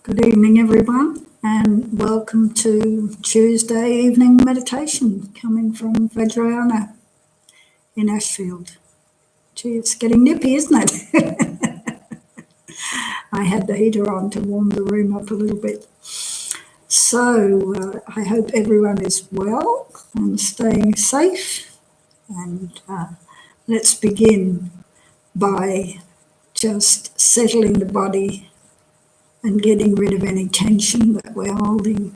Good evening, everyone, and welcome to Tuesday evening meditation coming from Vajrayana in Ashfield. Gee, it's getting nippy, isn't it? I had the heater on to warm the room up a little bit. So I hope everyone is well and staying safe. And let's begin by just settling the body and getting rid of any tension that we're holding.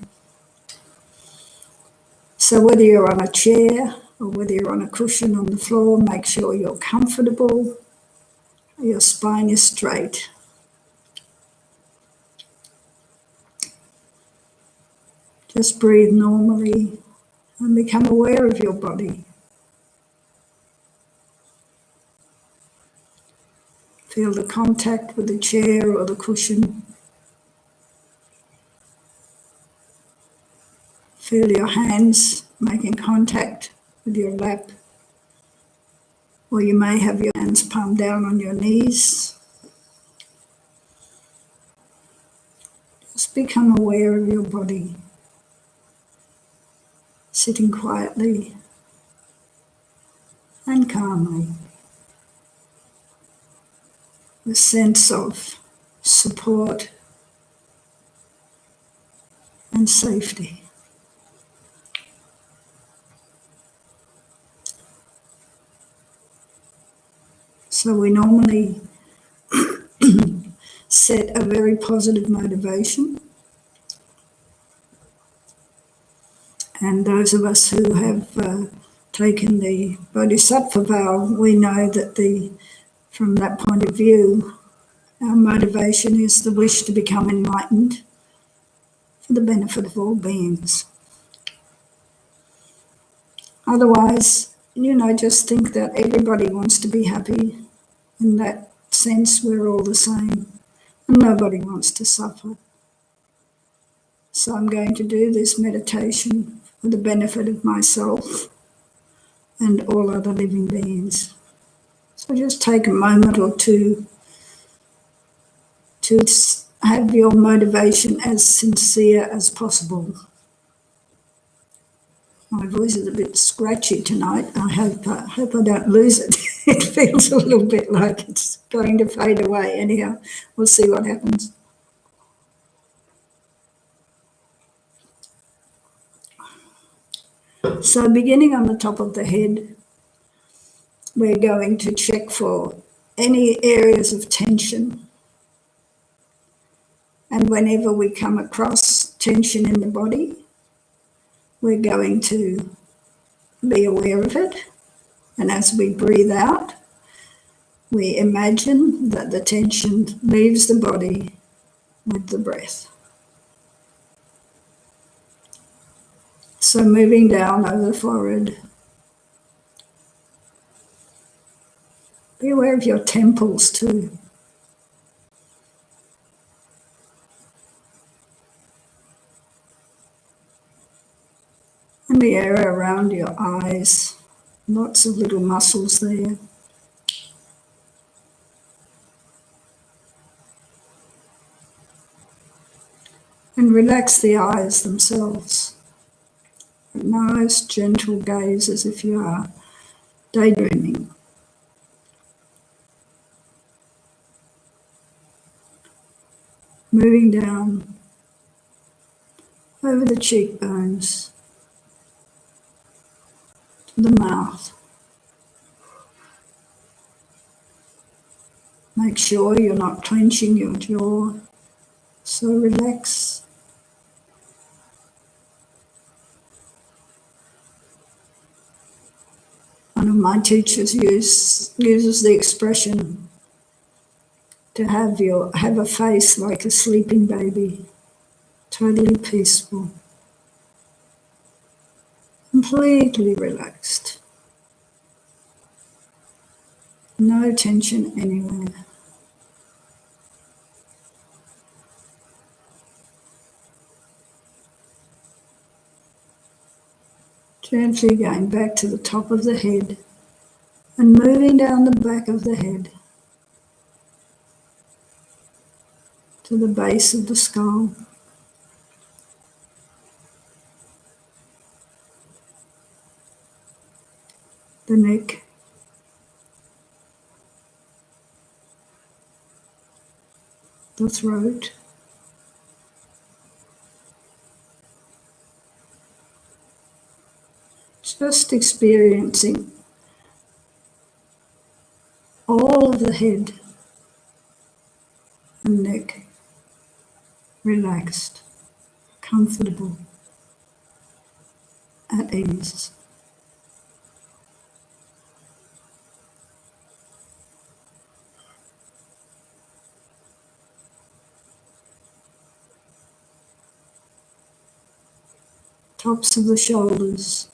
So whether you're on a chair or whether you're on a cushion on the floor, make sure you're comfortable, your spine is straight. Just breathe normally and become aware of your body. Feel the contact with the chair or the cushion. Feel your hands making contact with your lap. Or you may have your hands palm down on your knees. Just become aware of your body, sitting quietly and calmly. The sense of support and safety. So we normally set a very positive motivation, and those of us who have taken the Bodhisattva vow, we know that from that point of view, our motivation is the wish to become enlightened for the benefit of all beings. Otherwise, just think that everybody wants to be happy. In that sense, we're all the same, and nobody wants to suffer. So I'm going to do this meditation for the benefit of myself and all other living beings. So just take a moment or two to have your motivation as sincere as possible. My voice is a bit scratchy tonight. I hope I don't lose it. It feels a little bit like it's going to fade away. Anyhow, we'll see what happens. So beginning on the top of the head, we're going to check for any areas of tension. And whenever we come across tension in the body, we're going to be aware of it. And as we breathe out, we imagine that the tension leaves the body with the breath. So moving down over the forehead. Be aware of your temples too. And the area around your eyes, lots of little muscles there. And relax the eyes themselves. A nice gentle gaze as if you are daydreaming. Moving down over the cheekbones to the mouth. Make sure you're not clenching your jaw, so relax. One of my teachers uses the expression to have a face like a sleeping baby, totally peaceful, completely relaxed, no tension anywhere. Gently going back to the top of the head and moving down the back of the head to the base of the skull, the neck, the throat, just experiencing all of the head and neck relaxed, comfortable, at ease. Tops of the shoulders,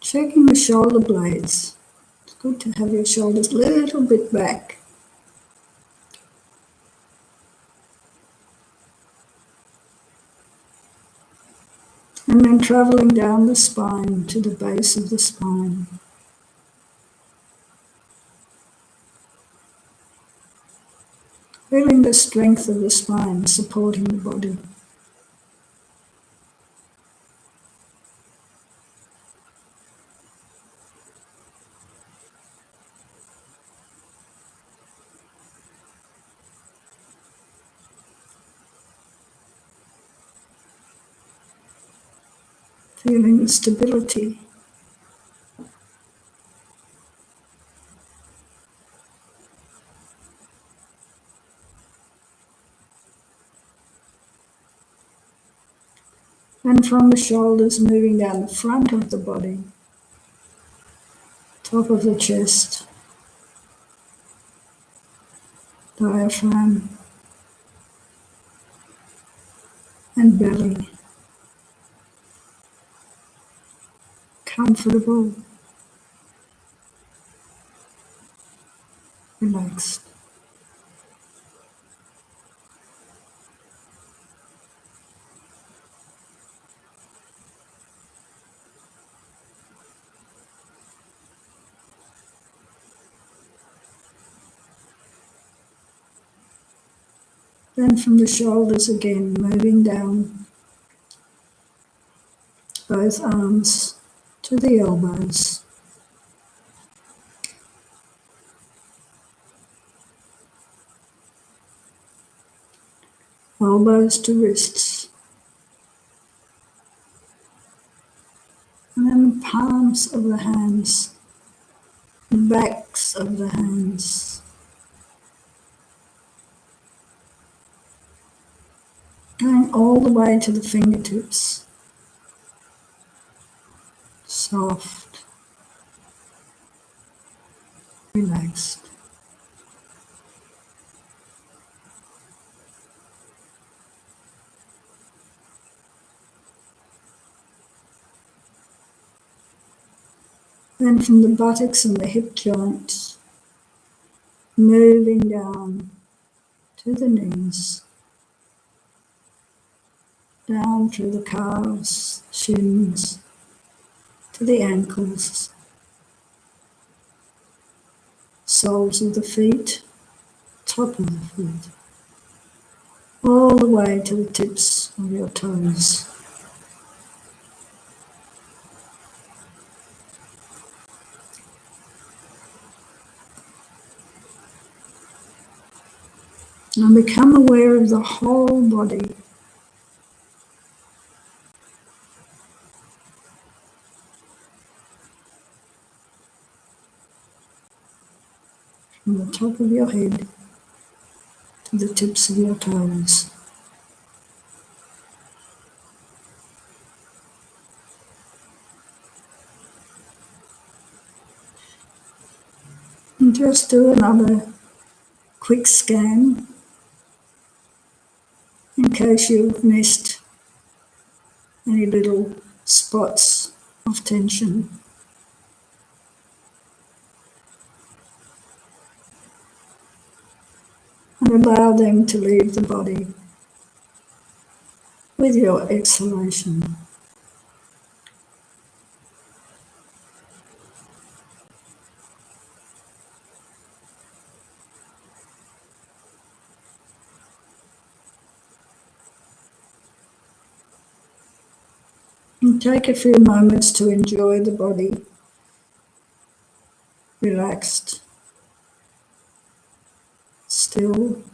checking the shoulder blades. It's good to have your shoulders a little bit back. And then travelling down the spine to the base of the spine. Feeling the strength of the spine supporting the body. Feeling the stability. And from the shoulders moving down the front of the body, top of the chest, diaphragm, and belly. Comfortable, relaxed. Then from the shoulders again, moving down both arms to the elbows. Elbows to wrists. And then the palms of the hands, the backs of the hands. Going all the way to the fingertips. Soft, relaxed. Then from the buttocks and the hip joints, moving down to the knees, down through the calves, shins, to the ankles, soles of the feet, top of the feet, all the way to the tips of your toes. And become aware of the whole body. From the top of your head to the tips of your toes. And just do another quick scan in case you've missed any little spots of tension. And allow them to leave the body. with your exhalation. And take a few moments to enjoy the body relaxed, still,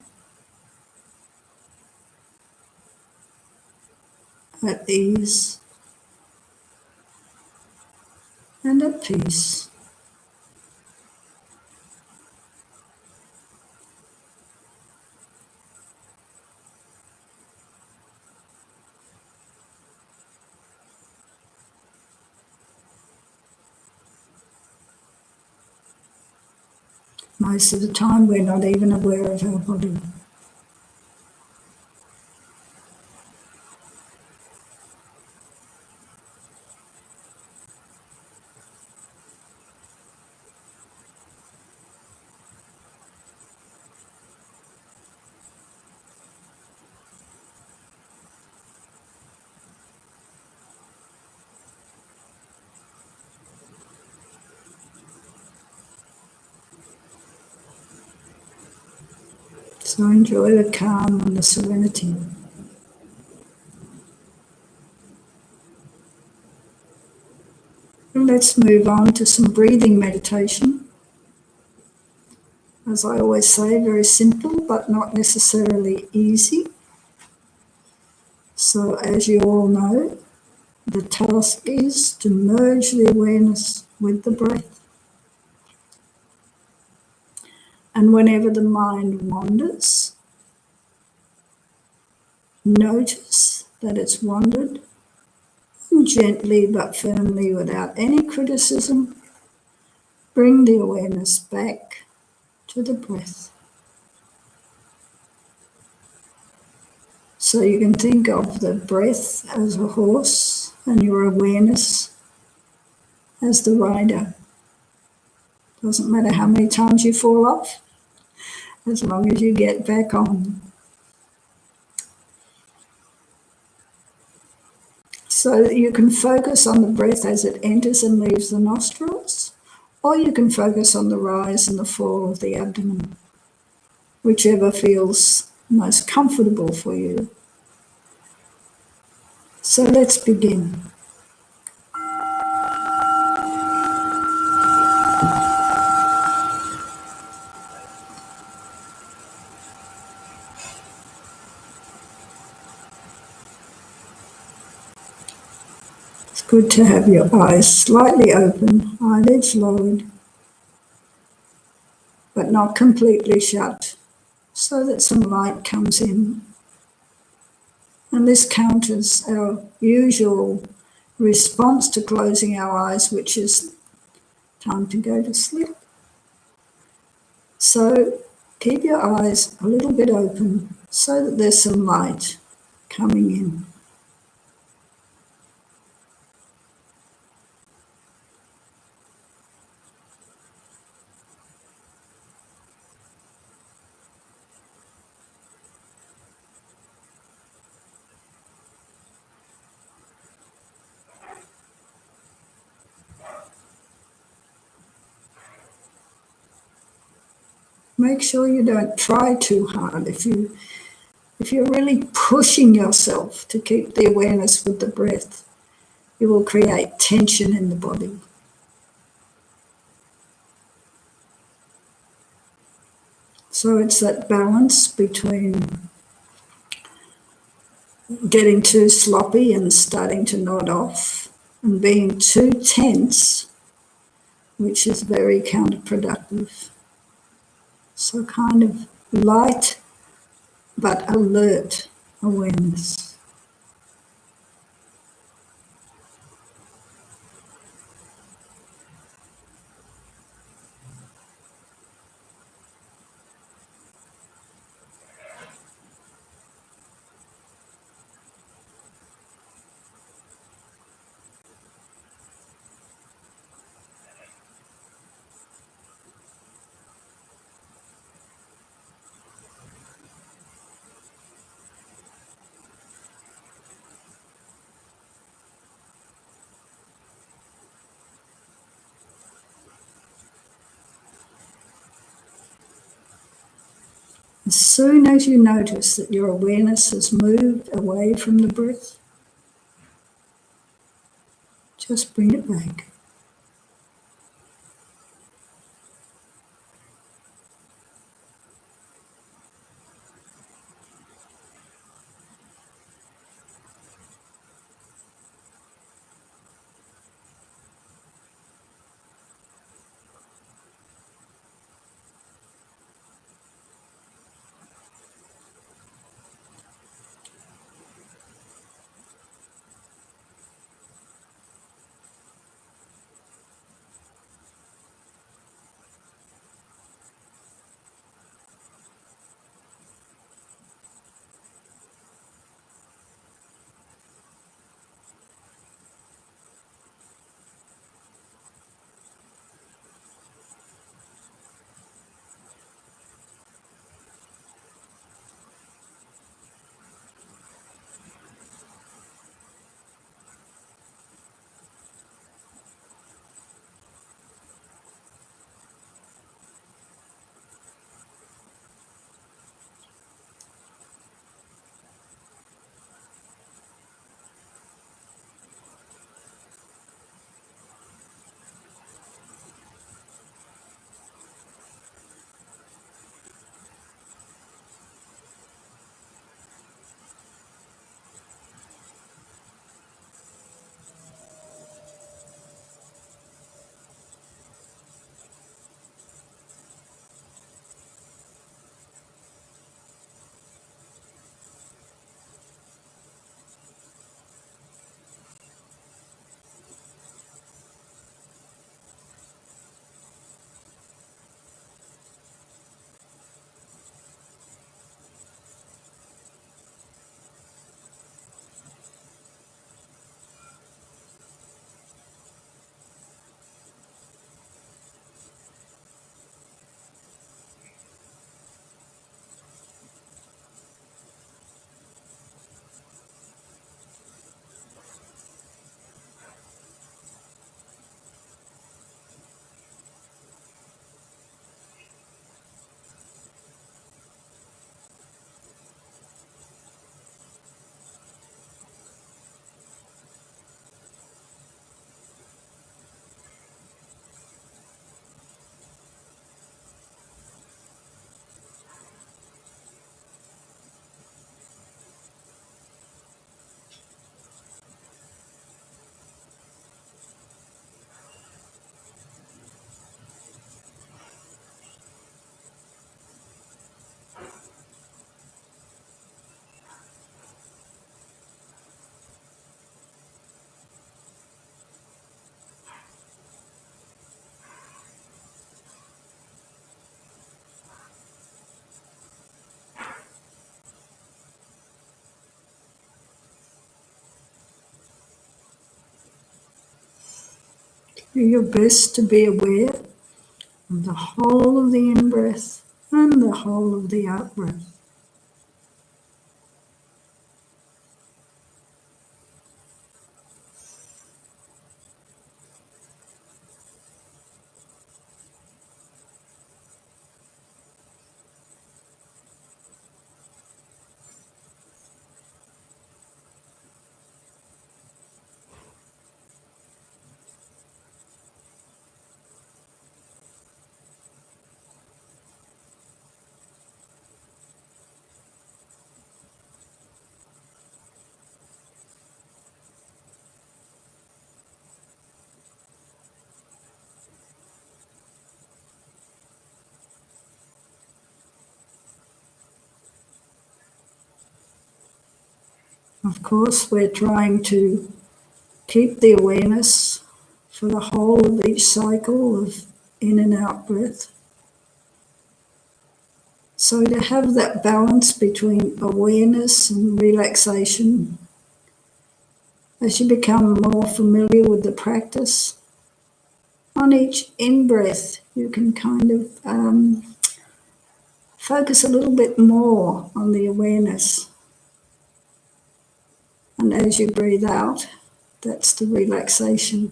at ease, and at peace. Most of the time, we're not even aware of our body. So enjoy the calm and the serenity. And let's move on to some breathing meditation. As I always say, very simple but not necessarily easy. So as you all know, the task is to merge the awareness with the breath. And whenever the mind wanders, notice that it's wandered, and gently but firmly, without any criticism, bring the awareness back to the breath. So you can think of the breath as a horse and your awareness as the rider. Doesn't matter how many times you fall off, as long as you get back on. So you can focus on the breath as it enters and leaves the nostrils, or you can focus on the rise and the fall of the abdomen, whichever feels most comfortable for you. So let's begin. It's good to have your eyes slightly open, eyelids lowered, but not completely shut, so that some light comes in. And this counters our usual response to closing our eyes, which is time to go to sleep. So keep your eyes a little bit open so that there's some light coming in. Make sure you don't try too hard. If you're really pushing yourself to keep the awareness with the breath, you will create tension in the body. So it's that balance between getting too sloppy and starting to nod off and being too tense, which is very counterproductive. So kind of light but alert awareness. As soon as you notice that your awareness has moved away from the breath, just bring it back. Do your best to be aware of the whole of the in-breath and the whole of the out-breath. Of course, we're trying to keep the awareness for the whole of each cycle of in and out breath. So to have that balance between awareness and relaxation, as you become more familiar with the practice, on each in-breath you can kind of focus a little bit more on the awareness. And as you breathe out, that's the relaxation.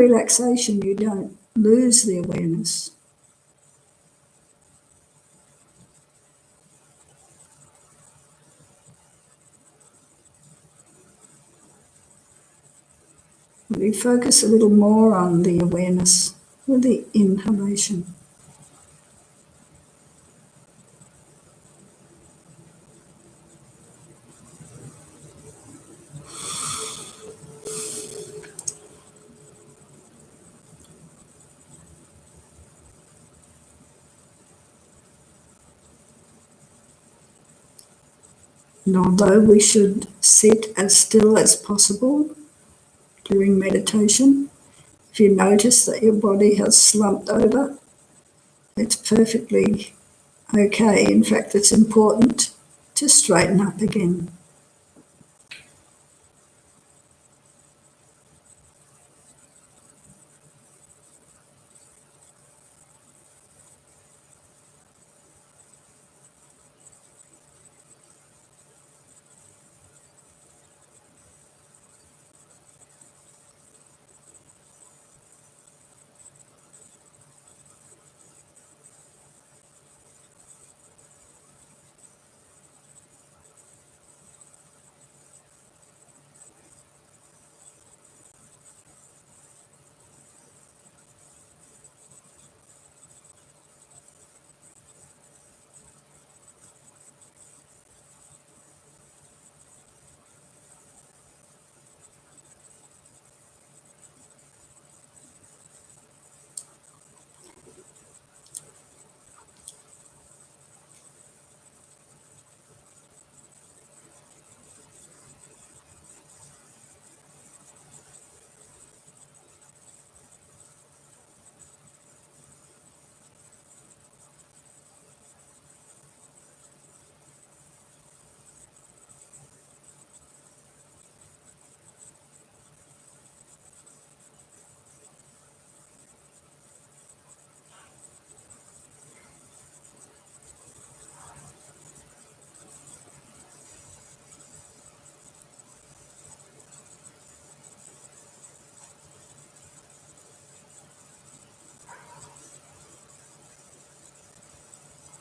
relaxation, you don't lose the awareness. We focus a little more on the awareness with the inhalation. And although we should sit as still as possible during meditation, if you notice that your body has slumped over, it's perfectly okay. In fact, it's important to straighten up again.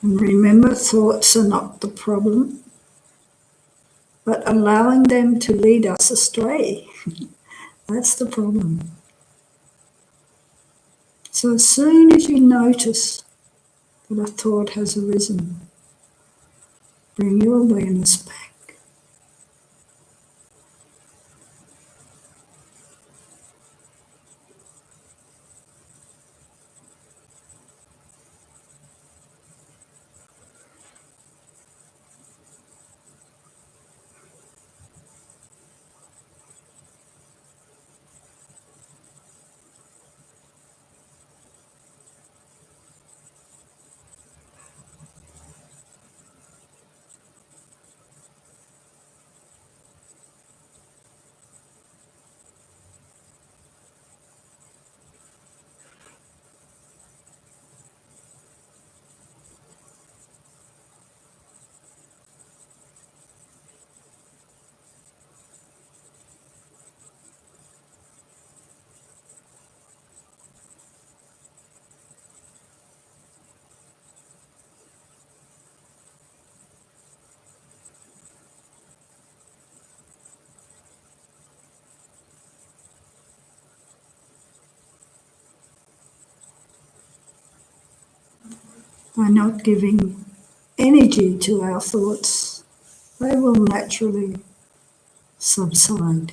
And remember, thoughts are not the problem, but allowing them to lead us astray. That's the problem. So as soon as you notice that a thought has arisen, bring your awareness back. By not giving energy to our thoughts, they will naturally subside.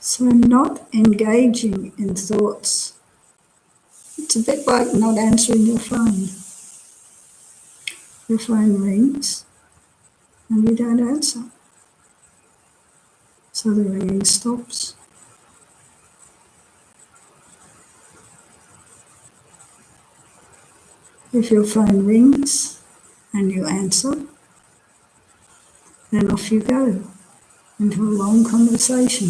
So not engaging in thoughts, it's a bit like not answering your phone. Your phone rings and you don't answer. So the ringing stops. If your phone rings and you answer, then off you go into a long conversation.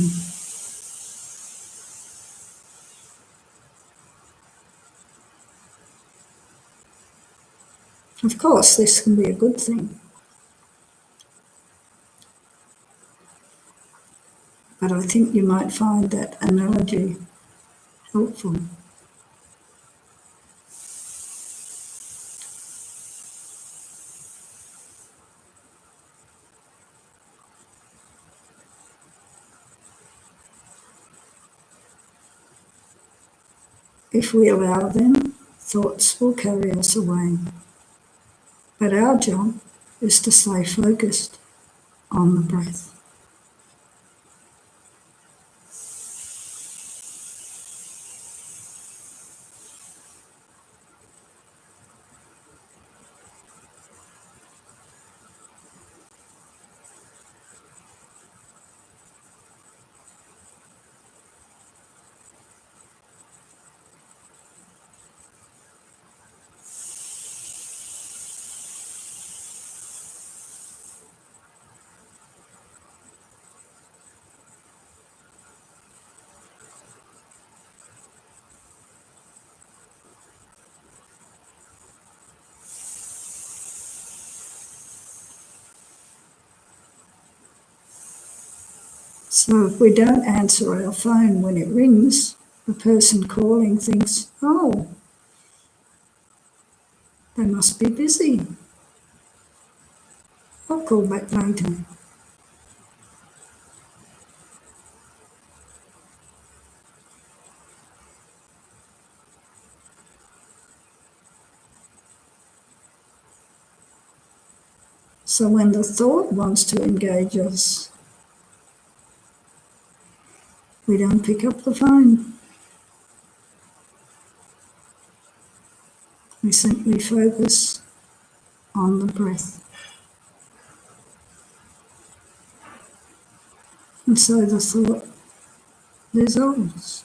Of course, this can be a good thing, but I think you might find that analogy helpful. If we allow them, thoughts will carry us away. But our job is to stay focused on the breath. So if we don't answer our phone when it rings, the person calling thinks, oh, they must be busy. I'll call back later. So when the thought wants to engage us, we don't pick up the phone. We simply focus on the breath. And so the thought dissolves.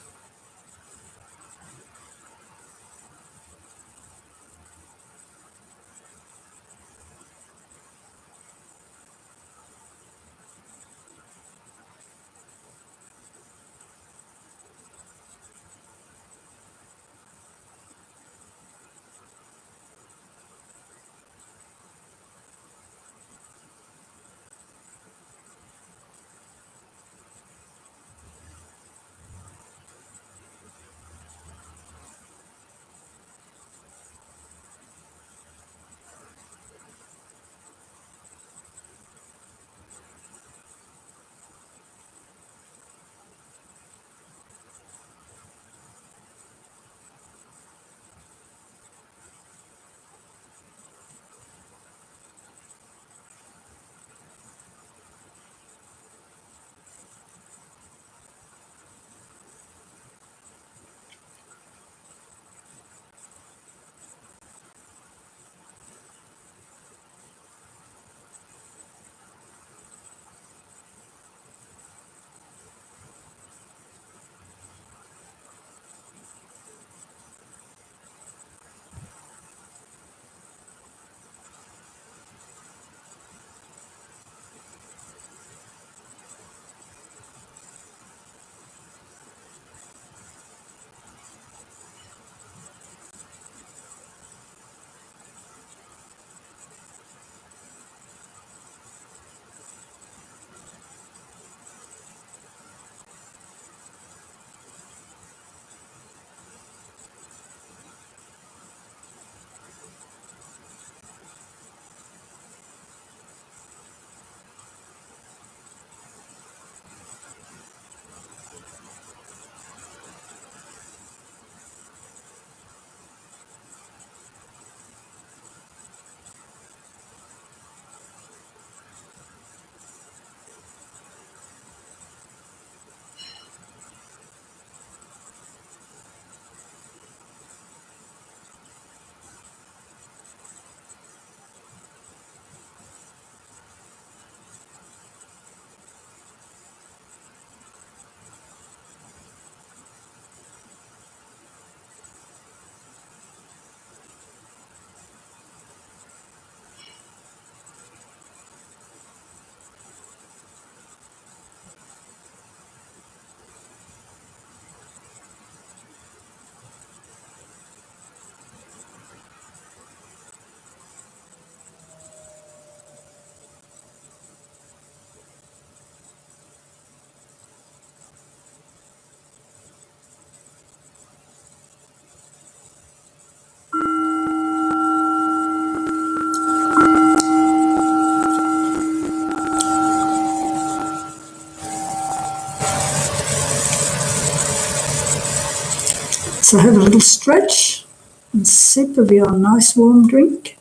So have a little stretch and sip of your nice warm drink.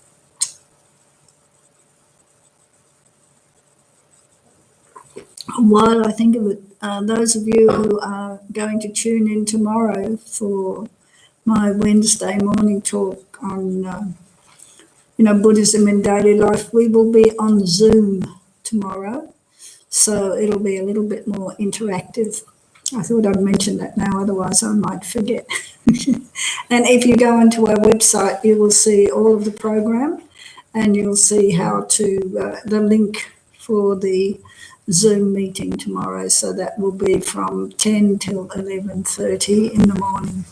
While I think of it, those of you who are going to tune in tomorrow for my Wednesday morning talk on, Buddhism in daily life, we will be on Zoom tomorrow. So it'll be a little bit more interactive. I thought I'd mention that now, otherwise I might forget. And if you go onto our website, you will see all of the program and you'll see how to, the link for the Zoom meeting tomorrow. So that will be from 10 till 11:30 in the morning.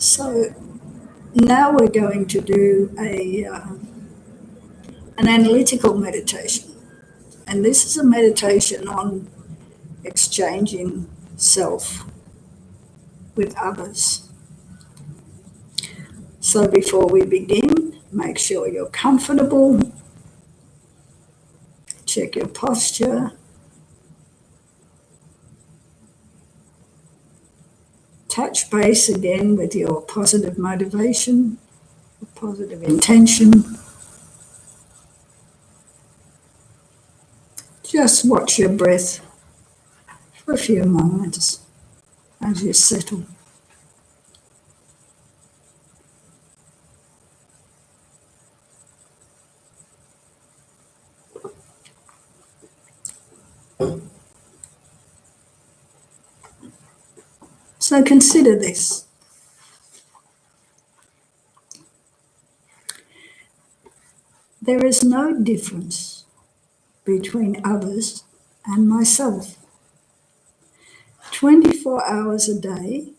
So now we're going to do an analytical meditation. And this is a meditation on exchanging self with others. So before we begin, make sure you're comfortable, check your posture, touch base again with your positive motivation, positive intention. Just watch your breath for a few moments as you settle. So consider this. There is no difference between others and myself. 24 hours a day,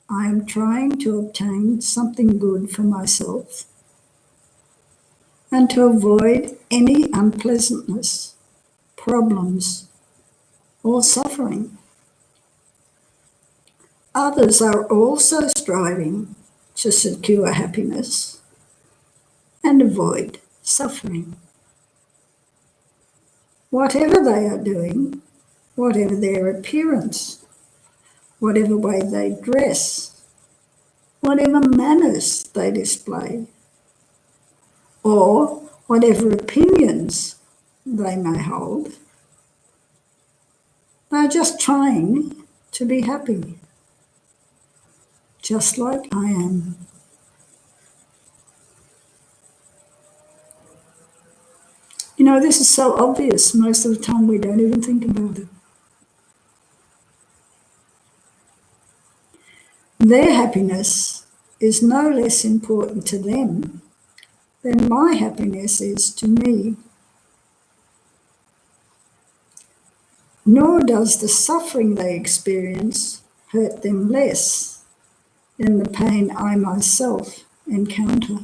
I am trying to obtain something good for myself and to avoid any unpleasantness, problems, or suffering. Others are also striving to secure happiness and avoid suffering. Whatever they are doing, whatever their appearance, whatever way they dress, whatever manners they display, or whatever opinions they may hold, they're just trying to be happy, just like I am. This is so obvious, most of the time we don't even think about it. Their happiness is no less important to them than my happiness is to me. Nor does the suffering they experience hurt them less than the pain I myself encounter.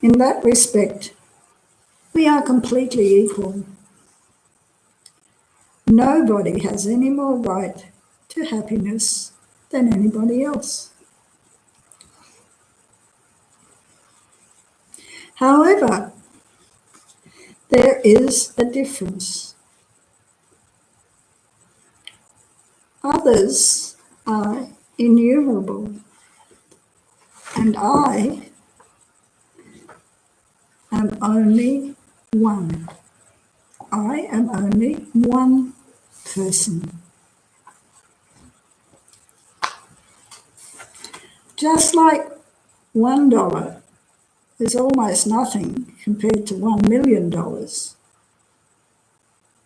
In that respect, we are completely equal. Nobody has any more right to happiness than anybody else. However, there is a difference. Others are innumerable, and I am only one. I am only one person. Just like $1 is almost nothing compared to $1 million,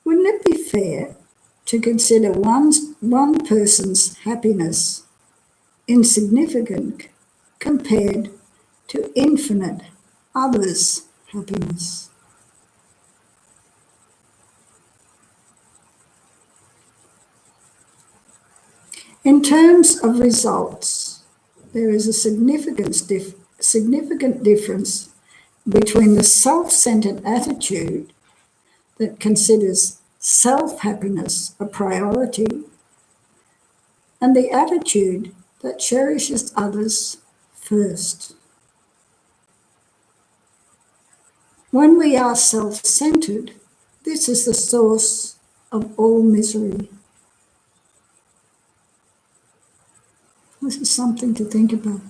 wouldn't it be fair to consider one person's happiness insignificant compared to infinite others' happiness? In terms of results, there is a significant significant difference between the self-centered attitude that considers self-happiness a priority and the attitude that cherishes others first. When we are self-centered, this is the source of all misery. This is something to think about.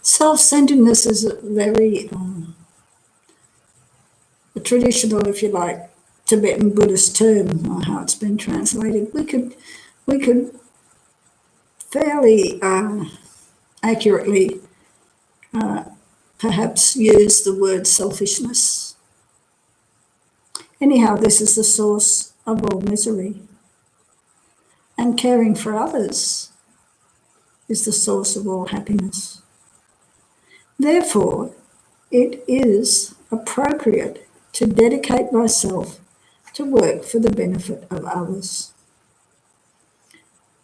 Self-centeredness is a very a traditional, if you like, Tibetan Buddhist term, or how it's been translated. We could fairly accurately perhaps use the word selfishness. Anyhow, this is the source of all misery. And caring for others is the source of all happiness. Therefore, it is appropriate to dedicate myself to work for the benefit of others.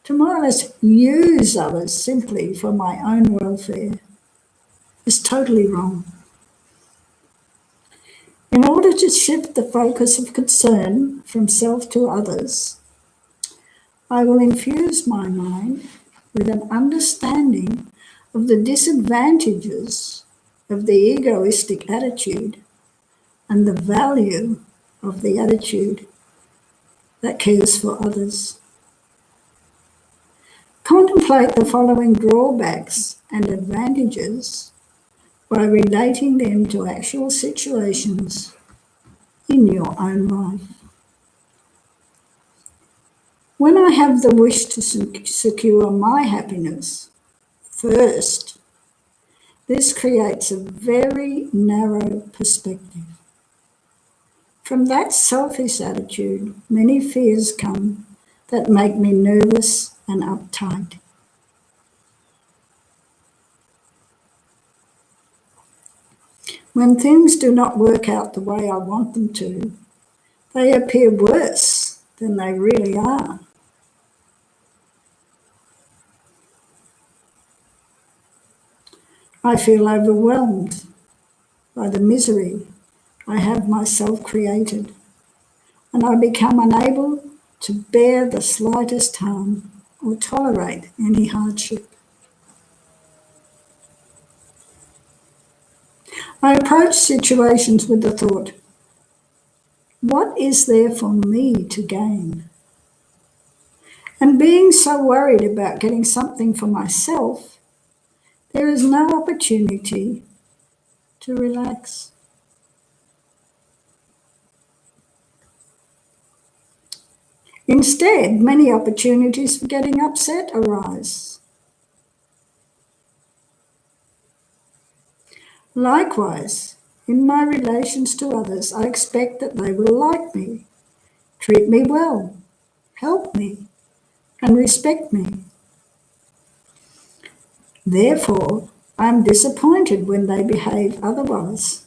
To more or less use others simply for my own welfare is totally wrong. In order to shift the focus of concern from self to others, I will infuse my mind with an understanding of the disadvantages of the egoistic attitude and the value of the attitude that cares for others. Contemplate the following drawbacks and advantages by relating them to actual situations in your own life. When I have the wish to secure my happiness first, this creates a very narrow perspective. From that selfish attitude, many fears come that make me nervous and uptight. When things do not work out the way I want them to, they appear worse than they really are. I feel overwhelmed by the misery I have myself created, and I become unable to bear the slightest harm or tolerate any hardship. I approach situations with the thought, what is there for me to gain? And being so worried about getting something for myself, there is no opportunity to relax. Instead, many opportunities for getting upset arise. Likewise, in my relations to others, I expect that they will like me, treat me well, help me, and respect me. Therefore, I am disappointed when they behave otherwise.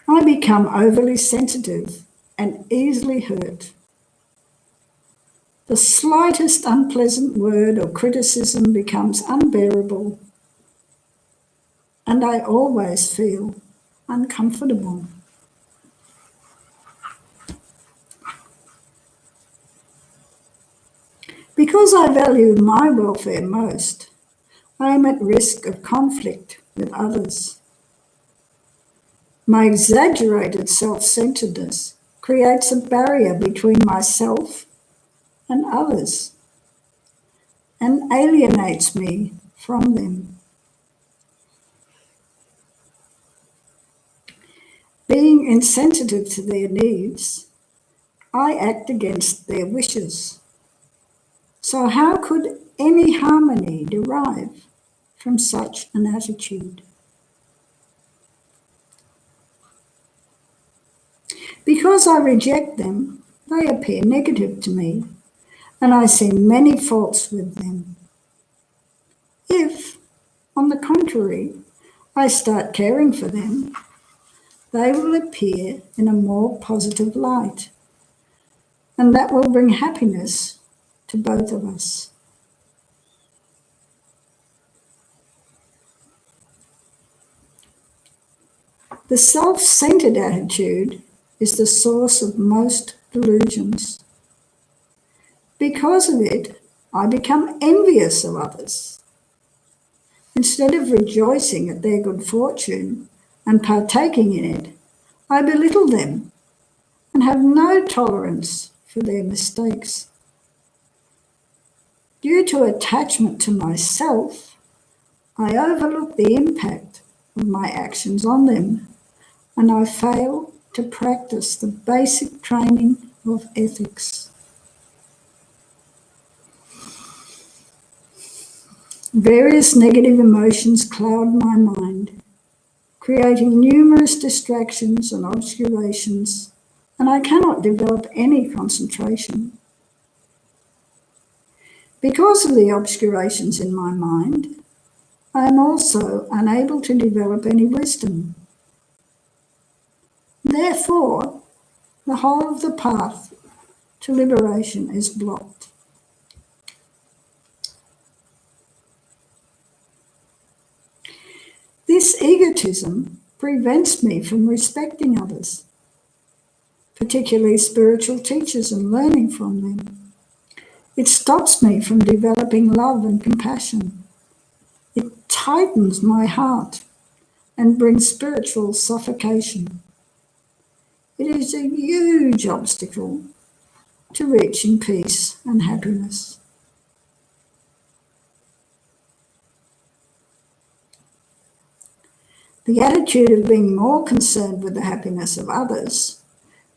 I become overly sensitive and easily hurt. The slightest unpleasant word or criticism becomes unbearable, and I always feel uncomfortable. Because I value my welfare most, I am at risk of conflict with others. My exaggerated self-centeredness creates a barrier between myself and others and alienates me from them. Being insensitive to their needs, I act against their wishes. So how could any harmony derive from such an attitude? Because I reject them, they appear negative to me, and I see many faults with them. If, on the contrary, I start caring for them, they will appear in a more positive light, and that will bring happiness to both of us. The self-centered attitude is the source of most delusions. Because of it, I become envious of others. Instead of rejoicing at their good fortune and partaking in it, I belittle them and have no tolerance for their mistakes. Due to attachment to myself, I overlook the impact of my actions on them, and I fail to practice the basic training of ethics. Various negative emotions cloud my mind, creating numerous distractions and obscurations, and I cannot develop any concentration. Because of the obscurations in my mind, I am also unable to develop any wisdom. Therefore, the whole of the path to liberation is blocked. This egotism prevents me from respecting others, particularly spiritual teachers, and learning from them. It stops me from developing love and compassion. It tightens my heart and brings spiritual suffocation. It is a huge obstacle to reaching peace and happiness. The attitude of being more concerned with the happiness of others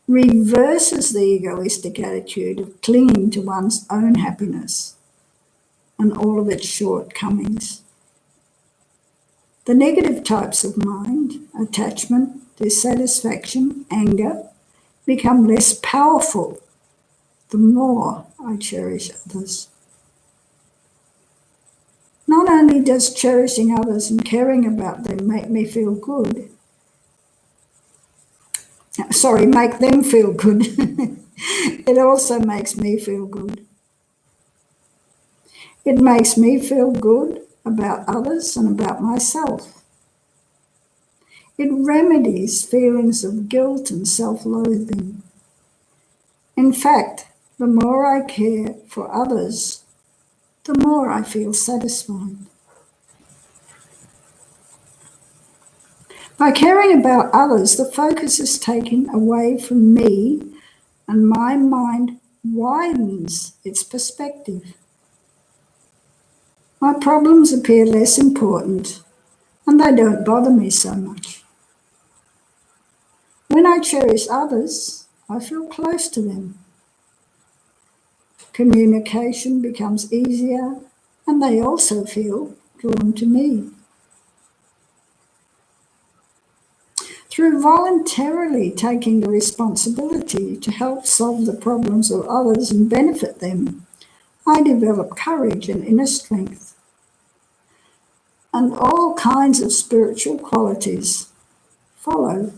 reverses the egoistic attitude of clinging to one's own happiness and all of its shortcomings. The negative types of mind, attachment, dissatisfaction, anger, become less powerful the more I cherish others. Not only does cherishing others and caring about them make them feel good, it also makes me feel good. It makes me feel good about others and about myself. It remedies feelings of guilt and self-loathing. In fact, the more I care for others, the more I feel satisfied. By caring about others, the focus is taken away from me and my mind widens its perspective. My problems appear less important and they don't bother me so much. When I cherish others, I feel close to them. Communication becomes easier and they also feel drawn to me. Through voluntarily taking the responsibility to help solve the problems of others and benefit them, I develop courage and inner strength. And all kinds of spiritual qualities follow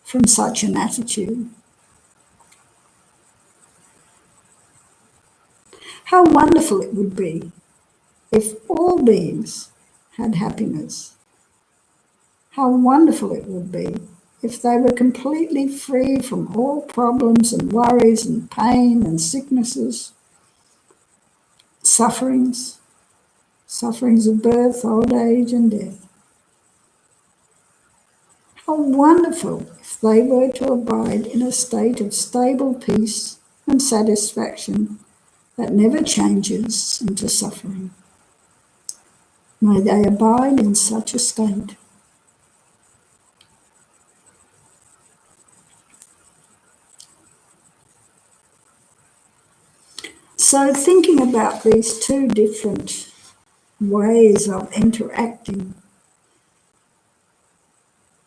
from such an attitude. How wonderful it would be if all beings had happiness. How wonderful it would be if they were completely free from all problems and worries and pain and sicknesses, sufferings of birth, old age and death. How wonderful if they were to abide in a state of stable peace and satisfaction that never changes into suffering. May they abide in such a state. So thinking about these two different ways of interacting,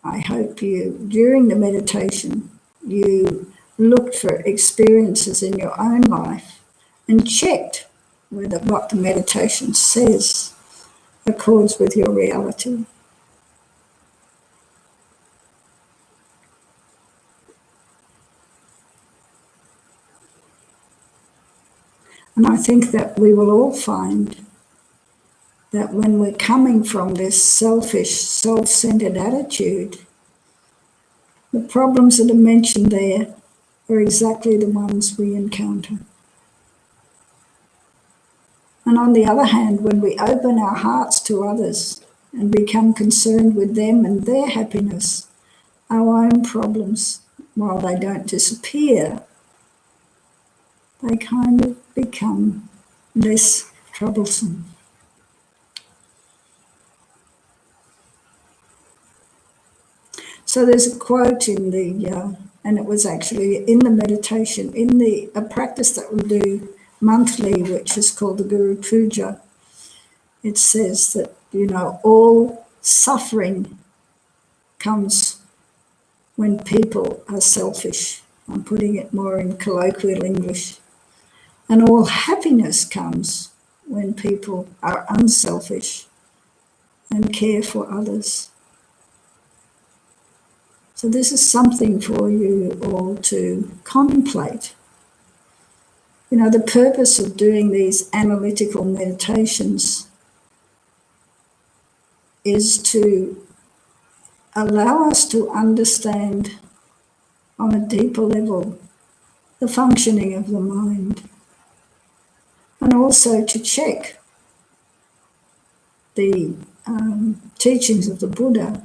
I hope during the meditation, you looked for experiences in your own life and checked whether what the meditation says accords with your reality. And I think that we will all find that when we're coming from this selfish, self-centered attitude, the problems that are mentioned there are exactly the ones we encounter. And on the other hand, when we open our hearts to others and become concerned with them and their happiness, our own problems, while they don't disappear, they kind of become less troublesome. So there's a quote in the, and it was actually in the meditation, in a practice that we do monthly, which is called the Guru Puja. It says that, all suffering comes when people are selfish. I'm putting it more in colloquial English. And all happiness comes when people are unselfish and care for others. So this is something for you all to contemplate. The purpose of doing these analytical meditations is to allow us to understand on a deeper level the functioning of the mind, and also to check the teachings of the Buddha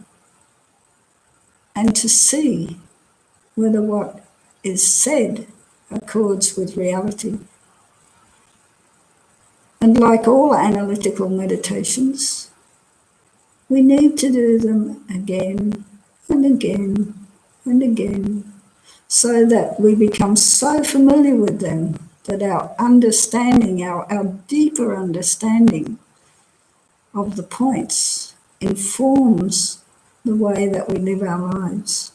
and to see whether what is said accords with reality. And like all analytical meditations, we need to do them again and again and again so that we become so familiar with them that our understanding, our deeper understanding of the points informs the way that we live our lives.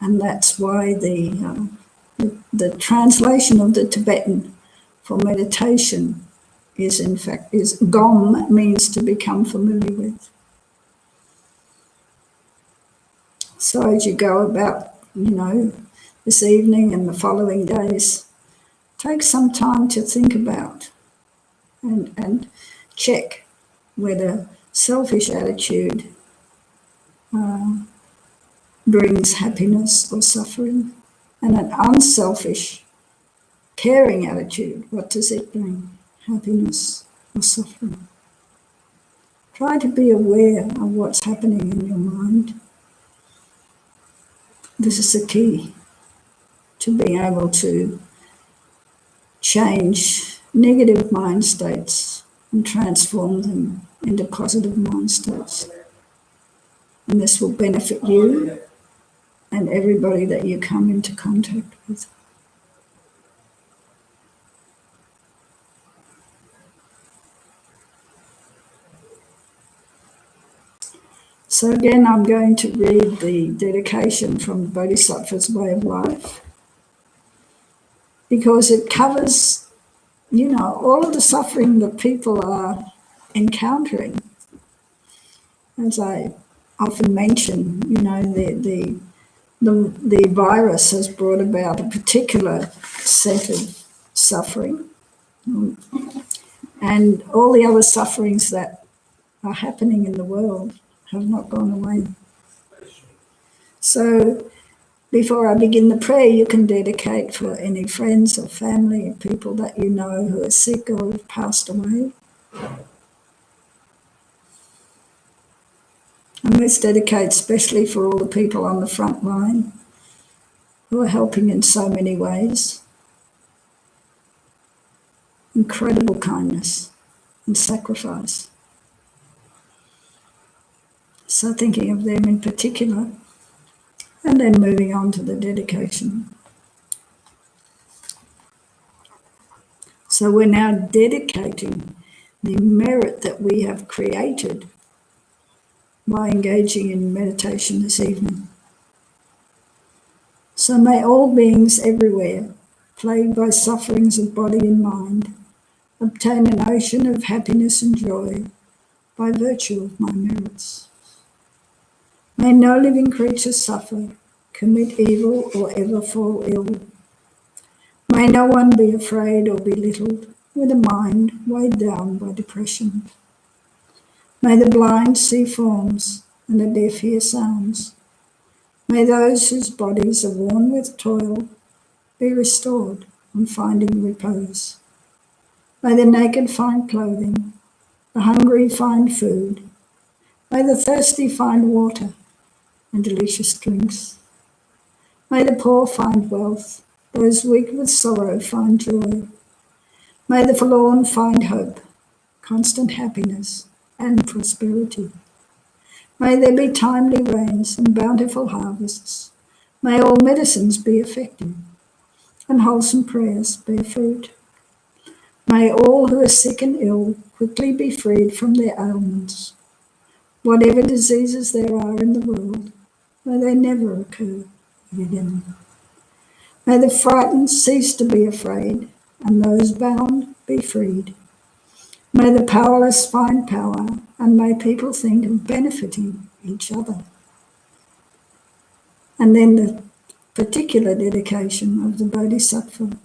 And that's why the translation of the Tibetan for meditation is Gom, means to become familiar with. So as you go about, this evening and the following days, take some time to think about and check whether selfish attitude brings happiness or suffering, and an unselfish, caring attitude, what does it bring? Happiness or suffering? Try to be aware of what's happening in your mind. This is the key to being able to change negative mind states and transform them into positive mind states. And this will benefit you and everybody that you come into contact with. So again, I'm going to read the dedication from the Bodhisattva's Way of Life, because it covers, all of the suffering that people are encountering. As I often mention, the virus has brought about a particular set of suffering, and all the other sufferings that are happening in the world have not gone away. So before I begin the prayer, you can dedicate for any friends or family or people that you know who are sick or have passed away. And let's dedicate especially for all the people on the front line who are helping in so many ways. Incredible kindness and sacrifice. So thinking of them in particular, and then moving on to the dedication. So we're now dedicating the merit that we have created by engaging in meditation this evening. So may all beings everywhere, plagued by sufferings of body and mind, obtain an ocean of happiness and joy by virtue of my merits. May no living creature suffer, commit evil, or ever fall ill. May no one be afraid or belittled with a mind weighed down by depression. May the blind see forms and the deaf hear sounds. May those whose bodies are worn with toil be restored on finding repose. May the naked find clothing, the hungry find food. May the thirsty find water and delicious drinks. May the poor find wealth, those weak with sorrow find joy. May the forlorn find hope, constant happiness and prosperity. May there be timely rains and bountiful harvests. May all medicines be effective and wholesome prayers bear fruit. May all who are sick and ill quickly be freed from their ailments. Whatever diseases there are in the world, may they never occur again. May the frightened cease to be afraid, and those bound be freed. May the powerless find power, and may people think of benefiting each other. And then the particular dedication of the Bodhisattva.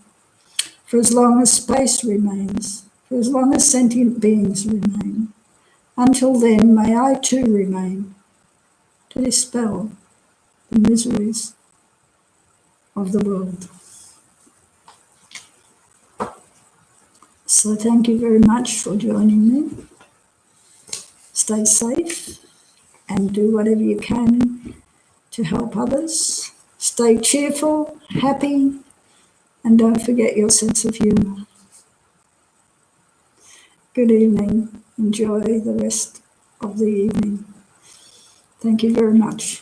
For as long as space remains, for as long as sentient beings remain, until then may I too remain to dispel the miseries of the world. So thank you very much for joining me. Stay safe and do whatever you can to help others. Stay cheerful, happy, and don't forget your sense of humour. Good evening. Enjoy the rest of the evening. Thank you very much.